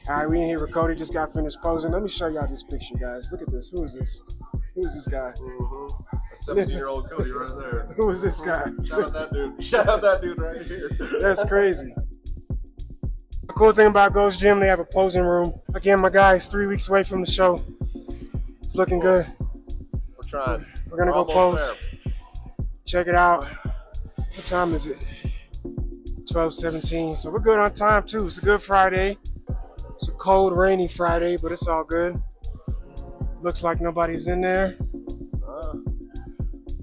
All right, we in here with Cody. Just got finished posing. Let me show y'all this picture, guys. Look at this. Who is this? Who is this guy? A 17-year-old Cody right there. Who is this guy? Shout out that dude. Shout out that dude right here. That's crazy. The cool thing about Ghost Gym, they have a posing room. Again, my guy is 3 weeks away from the show. It's looking good. We're trying. We're gonna go pose. Check it out. What time is it? 12:17. So we're good on time too. It's a good Friday. It's a cold, rainy Friday, but it's all good. Looks like nobody's in there.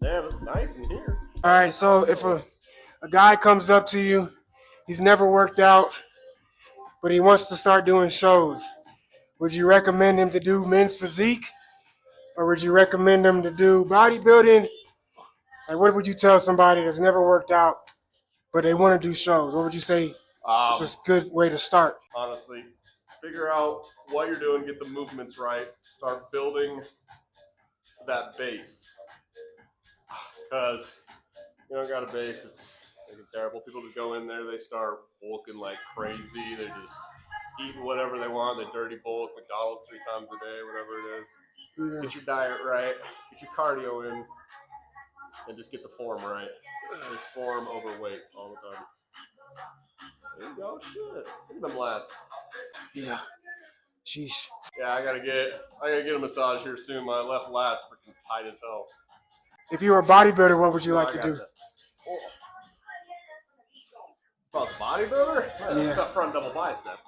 Damn, it's nice in here. All right, so if a guy comes up to you, he's never worked out, but he wants to start doing shows, would you recommend him to do men's physique, or would you recommend him to do bodybuilding? Like, what would you tell somebody that's never worked out, but they want to do shows? What would you say is a good way to start? Honestly, figure out what you're doing, get the movements right, start building that base. Because you don't got a base, it's terrible. People just go in there, they start bulking like crazy. They're just eating whatever they want. They dirty bulk, McDonald's 3 times a day, whatever it is. Yeah. Get your diet right, get your cardio in, and just get the form right. Just form overweight all the time. There you go, shit. Look at them lats. Yeah. Sheesh. Yeah, I gotta get a massage here soon. My left lat's freaking tight as hell. If you were a bodybuilder, what would you like to do? Oh. If I was a bodybuilder? Yeah. That's a front double bicep.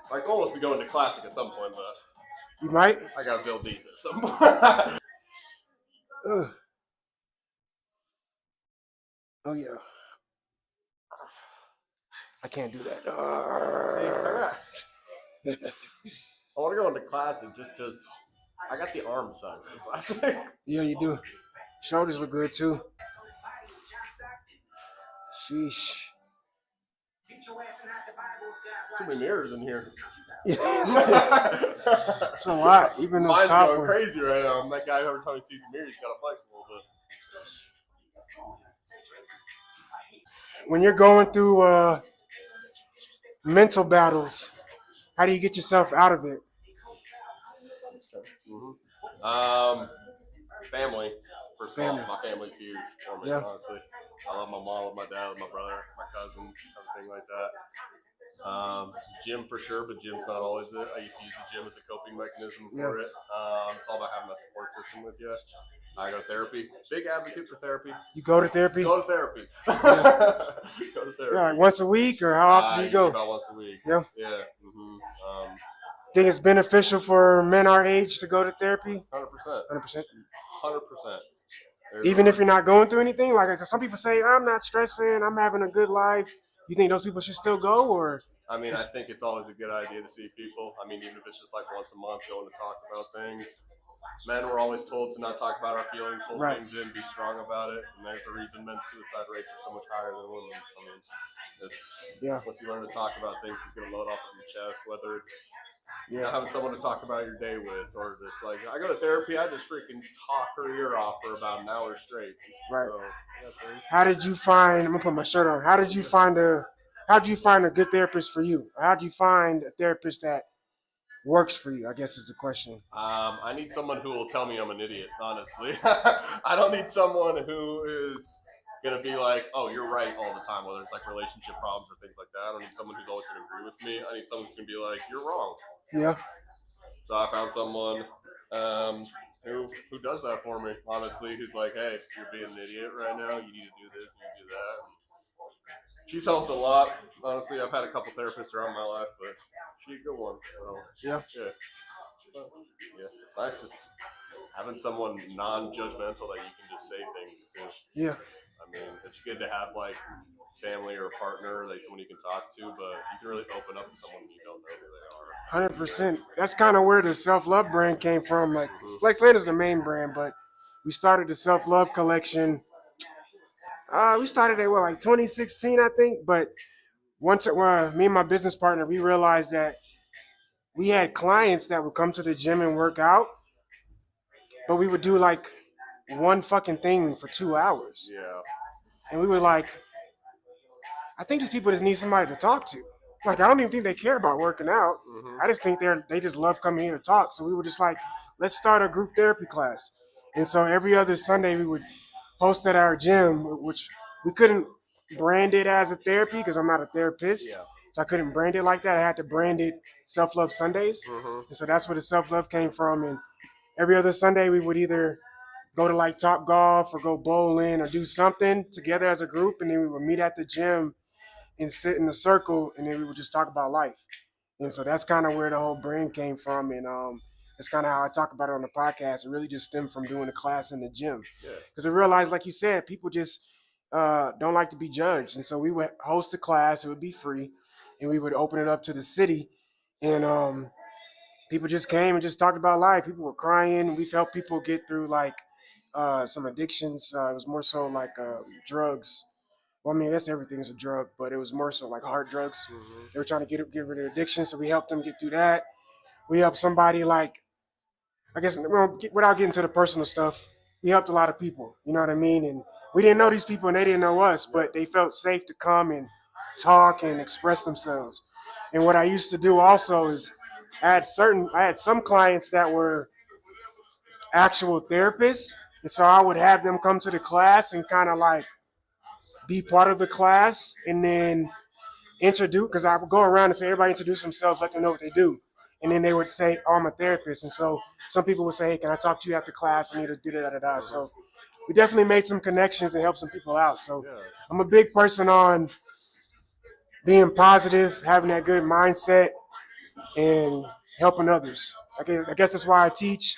My goal is to go into classic at some point, but you might. I gotta build these at some point. Oh yeah. I can't do that. I want to go into classic just because I got the arm size for classic. Yeah, you do. Shoulders look good too. Sheesh. Too many mirrors in here. Yeah. It's a lot. Even those mine's top going ones. crazy right now. That guy every time he sees a mirror, he's got to flex a little bit. When you're going through mental battles, how do you get yourself out of it? Family. First of all, my family's huge for me, honestly. I love my mom, I love my dad, my brother, my cousins, everything like that. Gym for sure, but gym's not always it. I used to use the gym as a coping mechanism for it. It's all about having that support system with you. I go to therapy. Big advocate for therapy. You go to therapy? Go to therapy. Yeah. Go to therapy. Yeah, like once a week, or how often do you go? About once a week. Yeah. Yeah. Think it's beneficial for men our age to go to therapy? 100%. 100%. 100%. Even if you're not going through anything, like some people say, I'm not stressing, I'm having a good life. You think those people should still go, or? I mean, I think it's always a good idea to see people. I mean, even if it's just like once a month, going to talk about things. Men were always told to not talk about our feelings, hold things in, be strong about it. And there's a reason men's suicide rates are so much higher than women's. I mean, once you learn to talk about things, it's going to load off of your chest, whether it's having someone to talk about your day with, or just like, I go to therapy, I just freaking talk her ear off for about an hour straight. Right. So, how did you find, I'm going to put my shirt on, how did you find a good therapist for you? How did you find a therapist that works for you, I guess is the question. I need someone who will tell me I'm an idiot, honestly. I don't need someone who is going to be like, oh, you're right all the time, whether it's like relationship problems or things like that. I don't need someone who's always going to agree with me. I need someone who's going to be like, you're wrong. Yeah. So I found someone who does that for me, honestly, who's like, hey, you're being an idiot right now. You need to do this, you need to do that. She's helped a lot. Honestly, I've had a couple therapists around my life, but she's a good one. So yeah, it's nice just having someone non-judgmental that you can just say things to. Yeah. I mean, it's good to have like family or a partner, like someone you can talk to, but you can really open up to someone you don't know who they are. 100%. That's kind of where the self-love brand came from. Like FlexLand is the main brand, but we started the self-love collection. We started at like 2016, I think. But once me and my business partner, we realized that we had clients that would come to the gym and work out, but we would do like one fucking thing for 2 hours. Yeah. And we were like, I think these people just need somebody to talk to. Like, I don't even think they care about working out. Mm-hmm. I just think they just love coming here to talk. So we were just like, let's start a group therapy class. And so every other Sunday we would host at our gym, which we couldn't brand it as a therapy because I'm not a therapist. Yeah. So I couldn't brand it like that. I had to brand it Self Love Sundays. Mm-hmm. And so that's where the self love came from. And every other Sunday we would either go to like Top Golf or go bowling or do something together as a group. And then we would meet at the gym and sit in a circle, and then we would just talk about life. And so that's kind of where the whole brand came from, and that's kind of how I talk about it on the podcast. It really just stemmed from doing a class in the gym, Yeah. because I realized, like you said, people just don't like to be judged, and so we would host a class. It would be free, and we would open it up to the city, and people just came and just talked about life. People were crying. We've helped people get through like some addictions. It was more so like drugs. Well, I mean, I guess everything is a drug, but it was more so like hard drugs. Mm-hmm. They were trying to get rid of addiction, so we helped them get through that. We helped somebody like, I guess, well, without getting to the personal stuff, we helped a lot of people. You know what I mean? And we didn't know these people, and they didn't know us, but they felt safe to come and talk and express themselves. And what I used to do also is I had some clients that were actual therapists, and so I would have them come to the class and kind of like be part of the class, and then introduce, because I would go around and say, everybody introduce themselves, let them know what they do. And then they would say, oh, I'm a therapist. And so some people would say, hey, can I talk to you after class? I need to do da da da. Mm-hmm. So we definitely made some connections and helped some people out. So Yeah. I'm a big person on being positive, having that good mindset, and helping others. I guess that's why I teach,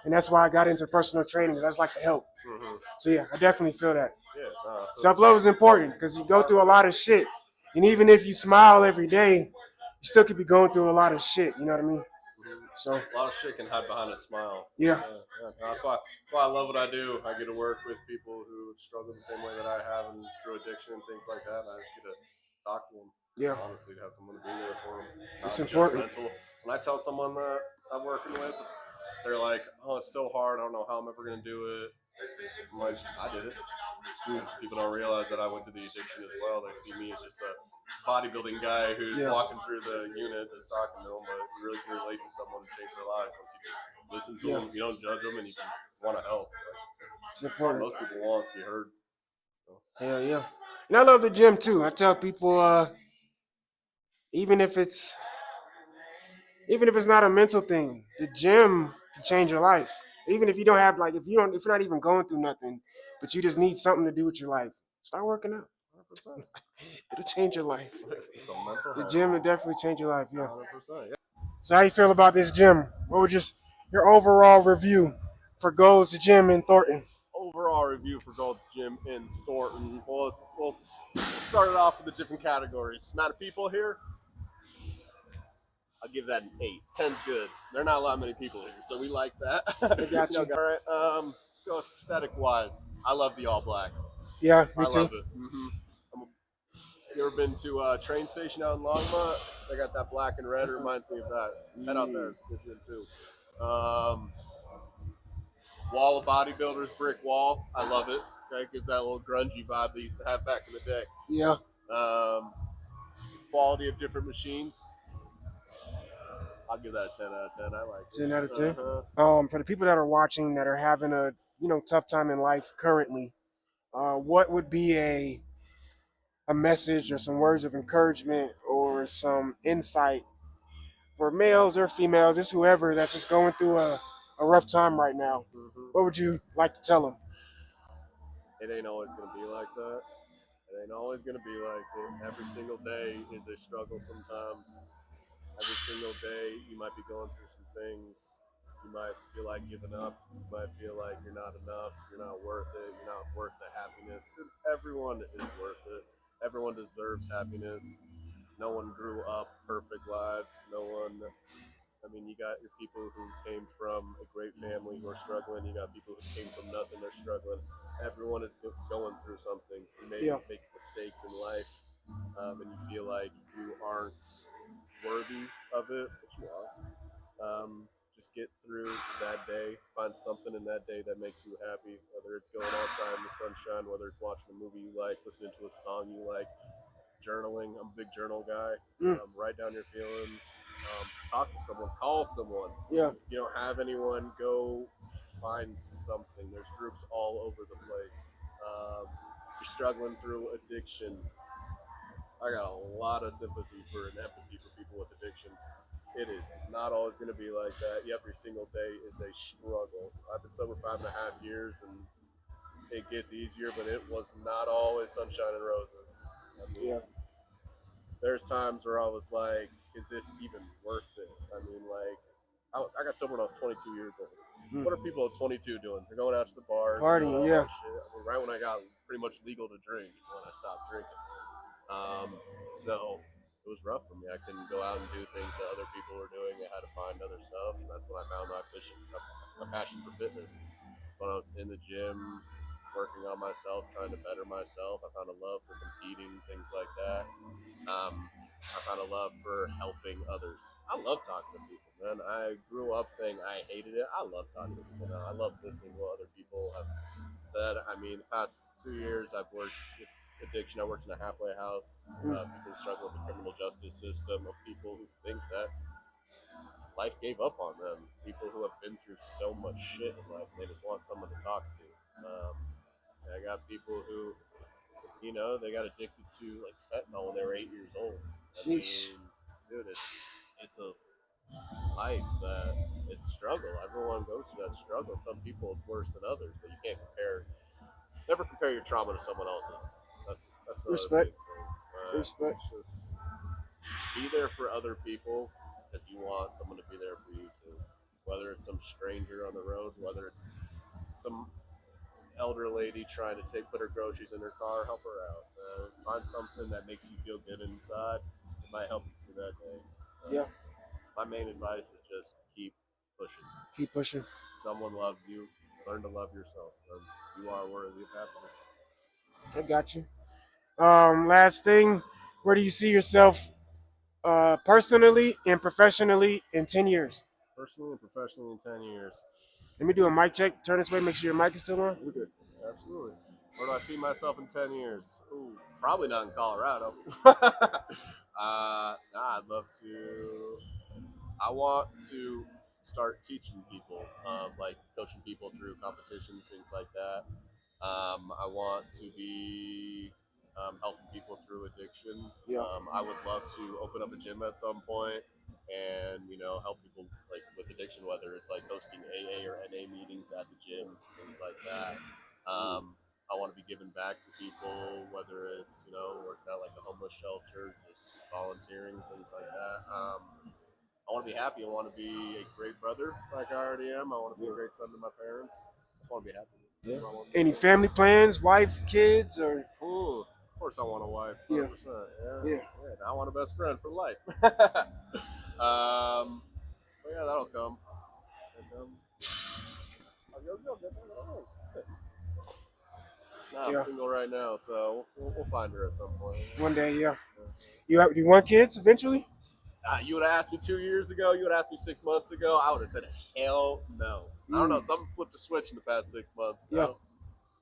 and that's why I got into personal training, because I just like to help. Mm-hmm. So yeah, I definitely feel that. Yeah. So Self love is important because you go through a lot of shit. And even if you smile every day, you still could be going through a lot of shit. You know what I mean? So a lot of shit can hide behind a smile. yeah. That's why I love what I do. I get to work with people who struggle the same way that I have and through addiction and things like that. And I just get to talk to them. Yeah. Honestly, to have someone to be there for them. It's Not important. judgmental. When I tell someone that I'm working with, they're like, "Oh, it's so hard. I don't know how I'm ever gonna do it." I'm like, "I did it." People don't realize that I went through the addiction as well. They see me as just a bodybuilding guy who's walking through the unit that's talking to them, but you really can relate to someone and change their lives once you just listen to them. You don't judge them, and you can want to help. It's important. Most people want to be heard. So. Hell yeah. And I love the gym too. I tell people, even if it's not a mental thing, the gym can change your life. Even if you don't have like if you're not even going through nothing, but you just need something to do with your life, start working out. 100%. It'll change your life. So mental The health. gym will definitely change your life. Yeah. 100%. Yeah. So how you feel about this gym? What was just your overall review for Gold's Gym in Thornton? Overall review for Gold's Gym in Thornton. We'll start it off with the different categories. Amount of people here, I'll give that an 8. 10's good. There are not a lot many people here, so we like that. I got you. All right, let's go aesthetic-wise. I love the all black. Yeah, me I too. love it. You ever been to a train station out in Longmont? They got that black and red. It reminds me of that. Head out there. It's a good gym, too. Wall of bodybuilders, brick wall. I love it. Okay, gives that little grungy vibe they used to have back in the day. Yeah. Quality of different machines. I'll give that a 10 out of 10. I like it. 10 out of 10. Uh-huh. For the people that are watching that are having a tough time in life currently, what would be a message or some words of encouragement or some insight for males or females, just whoever that's just going through a rough time right now? What would you like to tell them? It ain't always going to be like that. It ain't always going to be like it. Every single day is a struggle sometimes. Every single day you might be going through some things. You might feel like giving up. You might feel like you're not enough. You're not worth it. You're not worth the happiness. Everyone is worth it. Everyone deserves happiness. No one grew up perfect lives. No one. I mean, you got your people who came from a great family who are struggling. You got people who came from nothing. They're struggling. Everyone is going through something. You may make mistakes in life, and you feel like you aren't worthy of it, but you are. just get through that day. Find something in that day that makes you happy, whether it's going outside in the sunshine, whether it's watching a movie you like, listening to a song you like, journaling. I'm a big journal guy. Write down your feelings. Talk to someone. Call someone. Yeah. If you don't have anyone, go find something. There's groups all over the place. If you're struggling through addiction, I got a lot of sympathy for and empathy for people with addiction. It is not always going to be like that. Every single day is a struggle. I've been sober 5.5 years, and it gets easier, but it was not always sunshine and roses. I mean, there's times where I was like, is this even worth it? I mean, like, I got sober when I was 22 years old. What are people at 22 doing? They're going out to the bars, partying, all yeah. that shit. I mean, right when I got pretty much legal to drink is when I stopped drinking. So it was rough for me. I couldn't go out and do things that other people were doing. I had to find other stuff. And that's when I found my passion for fitness. When I was in the gym, working on myself, trying to better myself, I found a love for competing, things like that. I found a love for helping others. I love talking to people, man. I grew up saying I hated it. I love talking to people now. I love listening to what other people have said. I mean, the past 2 years, I've worked with addiction. I worked in a halfway house. People who struggle with the criminal justice system, of people who think that life gave up on them. People who have been through so much shit in life, and they just want someone to talk to. I got people who, they got addicted to like fentanyl when they were 8 years old. I mean, dude, it's a life that it's struggle. Everyone goes through that struggle. Some people it's worse than others, but you can't never compare your trauma to someone else's. That's another Respect. big thing. Respect. Just be there for other people because you want someone to be there for you too. Whether it's some stranger on the road, whether it's some elder lady trying to put her groceries in her car, help her out. Find something that makes you feel good inside. It might help you through that day. Yeah. My main advice is just keep pushing. Keep pushing. Someone loves you. Learn to love yourself. You are worthy of happiness. I got you. Last thing, where do you see yourself personally and professionally in 10 years? Personally and professionally in 10 years. Let me do a mic check. Turn this way. Make sure your mic is still on. We're good. Absolutely. Where do I see myself in 10 years? Ooh, probably not in Colorado. I'd love to. I want to start teaching people, like coaching people through competitions, things like that. I want to be helping people through addiction. Yeah. I would love to open up a gym at some point and help people like with addiction, whether it's like hosting AA or NA meetings at the gym, things like that. I want to be giving back to people, whether it's working out like a homeless shelter, just volunteering, things like that. I want to be happy. I want to be a great brother, like I already am. I want to be a great son to my parents. I just want to be happy. Yeah. Any family plans, wife, kids, or? Ooh, of course I want a wife. 100%. Yeah. I want a best friend for life. But yeah, that'll come. I'm single right now, so we'll find her at some point. One day, yeah. You want kids eventually? You would have asked me 2 years ago. You would have asked me 6 months ago. I would have said, hell no. I don't know. Something flipped a switch in the past 6 months. Yeah.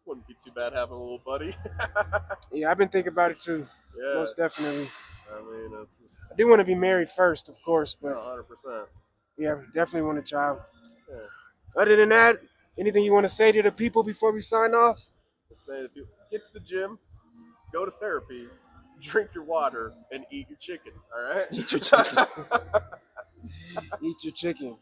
Wouldn't be too bad having a little buddy. Yeah, I've been thinking about it too. Yeah. Most definitely. I mean, I do want to be married first, of course, but 100%. Yeah, definitely want a child. Yeah. Other than that, anything you want to say to the people before we sign off? Let's say that people get to the gym, go to therapy, drink your water, and eat your chicken. All right. Eat your chicken. Eat your chicken.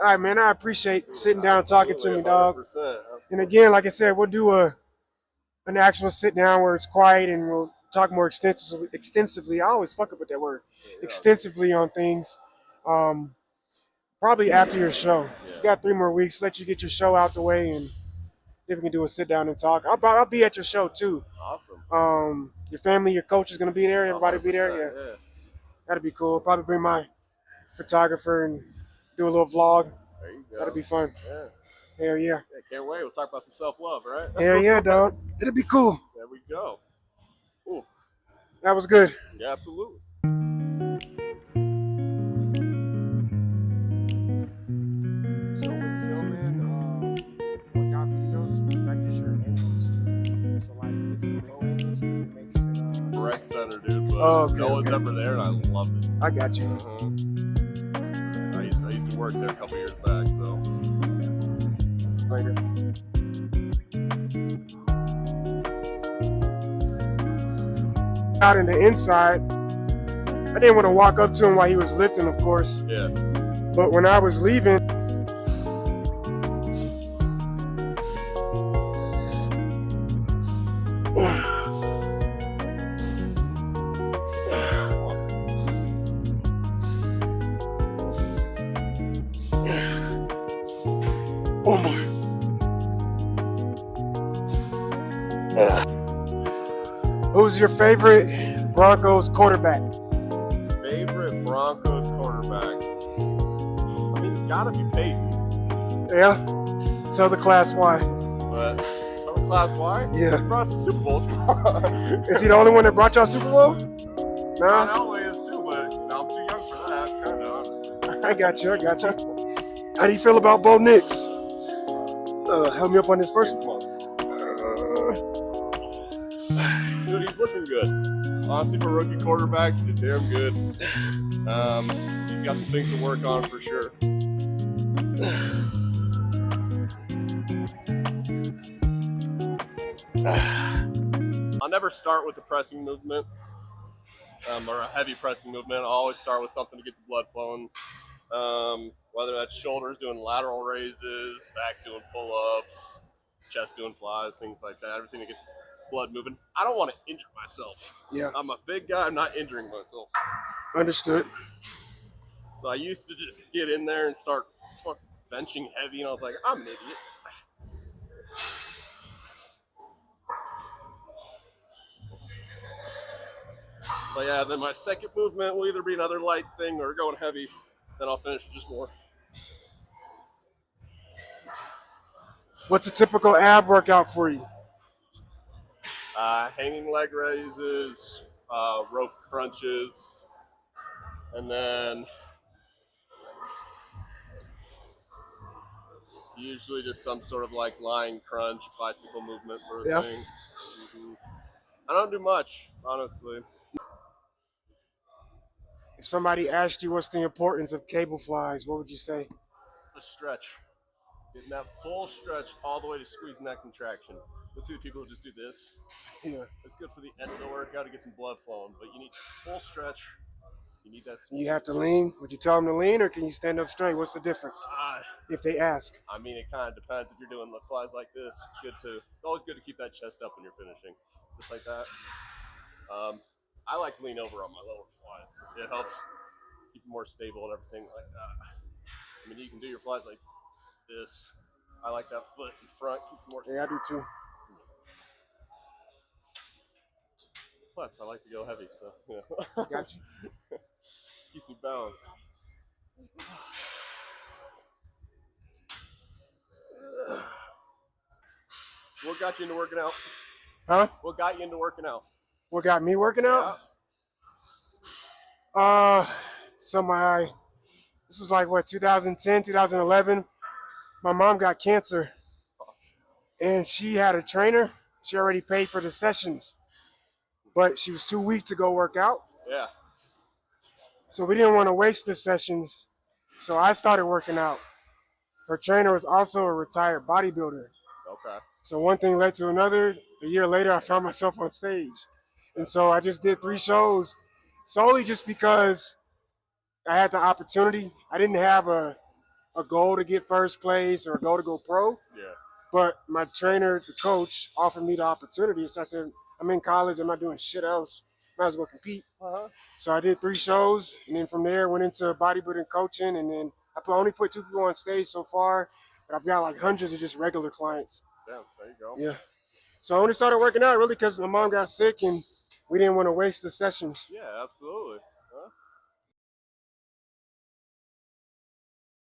All right, man. I appreciate sitting down talking to me, dog. 100%. And again, like I said, we'll do an actual sit down where it's quiet and we'll talk more extensively. I always fuck up with that word. Extensively on things. Probably after your show. Yeah. You got 3 more weeks. Let you get your show out the way, and if we can do a sit down and talk. I'll be at your show too. Awesome. Your family, your coach is gonna be there. Everybody be there. Yeah. That'd be cool. Probably bring my photographer and do a little vlog. There you go. That'd be fun. Yeah. Hell yeah. Can't wait. We'll talk about some self-love, right? Hell yeah, dog. It'll be cool. There we go. Ooh. That was good. Yeah, absolutely. just because it makes it. Rec center, dude, but okay, no one's ever there, and I love it. I got you. I used to work there a couple years back, so. Later. Out in the inside, I didn't want to walk up to him while he was lifting, of course. Yeah. But when I was leaving, oh my. Who's your favorite Broncos quarterback? Favorite Broncos quarterback? I mean, it's got to be Peyton. Yeah? Tell the class why. But tell the class why? Yeah. He brought us to Super Bowls. Is he the only one that brought y'all Super Bowl? No? Elway is too, but I'm too young for that. Kind of. I got you. How do you feel about Bo Nix? Help me up on this first one. Dude, he's looking good. Honestly, for a rookie quarterback, he did damn good. He's got some things to work on for sure. I'll never start with a pressing movement or a heavy pressing movement. I'll always start with something to get the blood flowing. Whether that's shoulders doing lateral raises, back doing pull-ups, chest doing flies, things like that. Everything to get the blood moving. I don't want to injure myself. Yeah. I'm a big guy. I'm not injuring myself. Understood. So I used to just get in there and start fucking benching heavy, and I was like, I'm an idiot. But yeah, then my second movement will either be another light thing or going heavy. Then I'll finish with just more. What's a typical ab workout for you? Hanging leg raises, rope crunches, and then usually just some sort of like lying crunch, bicycle movement sort of thing. I don't do much, honestly. If somebody asked you what's the importance of cable flies, what would you say? The stretch. Getting that full stretch all the way to squeezing that contraction. Let's see the people who just do this. Yeah. It's good for the end of the workout to get some blood flowing, but you need full stretch. You need that squeeze. You have to lean. Would you tell them to lean, or can you stand up straight? What's the difference? If they ask. I mean, it kind of depends. If you're doing the flies like this, it's good too. It's always good to keep that chest up when you're finishing, just like that. I like to lean over on my lower flies. It helps keep you more stable and everything like that. I mean, you can do your flies like this. I like that foot in front, keeps you more stable. Yeah, I do too. Plus, I like to go heavy, so you know. Got you. Keeps me balanced. So what got you into working out? Huh? What got you into working out? What got me working out? This was like what, 2010, 2011. My mom got cancer, and she had a trainer. She already paid for the sessions, but she was too weak to go work out. Yeah. So we didn't want to waste the sessions, so I started working out. Her trainer was also a retired bodybuilder. Okay. So one thing led to another. A year later, I found myself on stage. And so I just did 3 shows solely just because I had the opportunity. I didn't have a goal to get first place or a goal to go pro. Yeah. But my trainer, the coach, offered me the opportunity. So I said, I'm in college. I'm not doing shit else. Might as well compete. So I did 3 shows. And then from there, went into bodybuilding coaching. And then I only put 2 people on stage so far. But I've got like hundreds of just regular clients. Damn, there you go. Yeah. So I only started working out really because my mom got sick and we didn't want to waste the sessions. Yeah, absolutely.